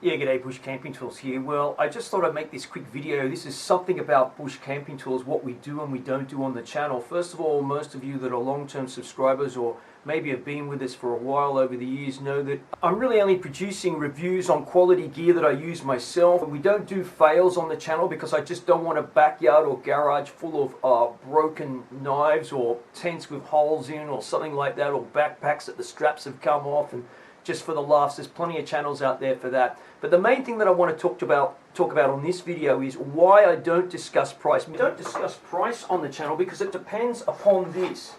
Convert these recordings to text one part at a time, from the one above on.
Yeah, g'day, Bush Camping Tools here. Well, I just thought I'd make this quick video. This is something about Bush Camping Tools, what we do and we don't do on the channel. First of all, most of you that are long-term subscribers or maybe have been with us for a while over the years know that I'm really only producing reviews on quality gear that I use myself. We don't do fails on the channel because I just don't want a backyard or garage full of broken knives or tents with holes in or something like that, or backpacks that the straps have come off and just for the laughs. There's plenty of channels out there for that. But the main thing that I want to talk about on this video is why I don't discuss price. We don't discuss price on the channel because it depends upon this.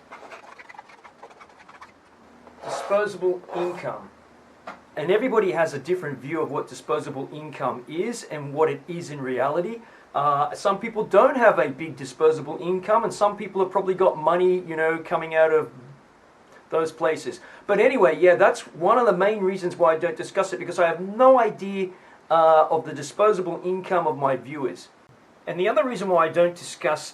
Disposable income. And everybody has a different view of what disposable income is and what it is in reality. Some people don't have a big disposable income, and some people have probably got money, you know, coming out of those places. But anyway, yeah, that's one of the main reasons why I don't discuss it, because I have no idea of the disposable income of my viewers. And the other reason why I don't discuss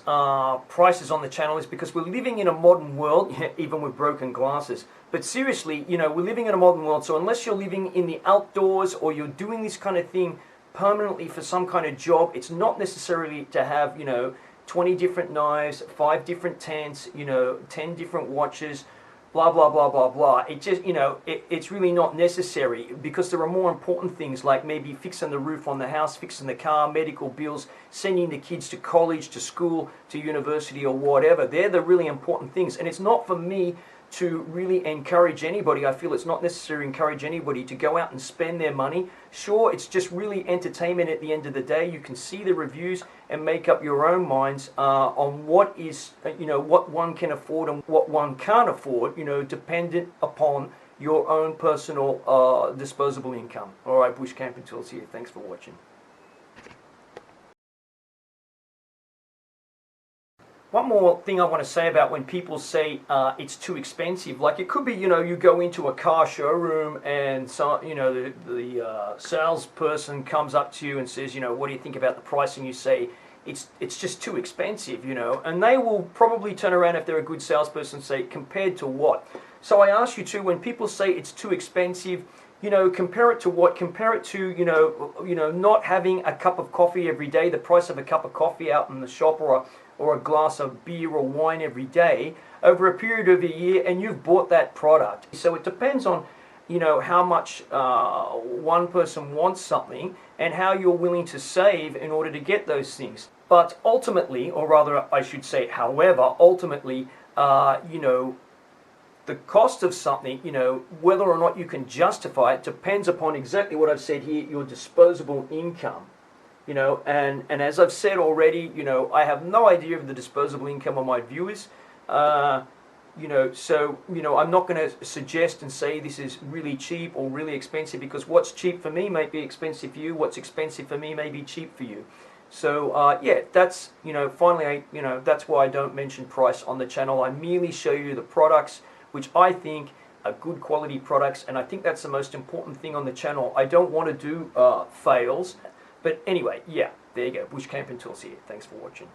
prices on the channel is because we're living in a modern world, even with broken glasses. But seriously, you know, we're living in a modern world, so unless you're living in the outdoors or you're doing this kind of thing permanently for some kind of job, it's not necessarily to have, you know, 20 different knives, 5 different tents, you know, 10 different watches, blah blah blah blah blah. It just, you know, it's really not necessary, because there are more important things like maybe fixing the roof on the house, fixing the car, medical bills, sending the kids to college, to school, to university, or whatever. They're the really important things, and it's not for me to really encourage anybody. I feel it's not necessary to encourage anybody to go out and spend their money. Sure, it's just really entertainment at the end of the day. You can see the reviews and make up your own minds on what is, you know, what one can afford and what one can't afford, you know, dependent upon your own personal disposable income. All right, Bush Camping Tools here. Thanks for watching. One more thing I want to say about when people say it's too expensive. Like, it could be, you know, you go into a car showroom and so, you know, the salesperson comes up to you and says, you know, what do you think about the price? And you say, it's just too expensive, you know. And they will probably turn around, if they're a good salesperson, and say, compared to what? So I ask you to, when people say it's too expensive, you know, compare it to what? Compare it to, you know, not having a cup of coffee every day, the price of a cup of coffee out in the shop, or a glass of beer or wine every day over a period of a year, and you've bought that product. So it depends on, you know, how much one person wants something and how you're willing to save in order to get those things. But ultimately, or rather I should say, however, ultimately, you know, the cost of something, you know, whether or not you can justify it, depends upon exactly what I've said here, your disposable income. You know, and as I've said already, you know, I have no idea of the disposable income of my viewers. You know, so, you know, I'm not going to suggest and say this is really cheap or really expensive, because what's cheap for me might be expensive for you. What's expensive for me may be cheap for you. So, yeah, that's, you know, finally, you know, that's why I don't mention price on the channel. I merely show you the products, which I think are good quality products, and I think that's the most important thing on the channel. I don't want to do fails. But anyway, yeah, there you go. Bush Camping Tools here. Thanks for watching.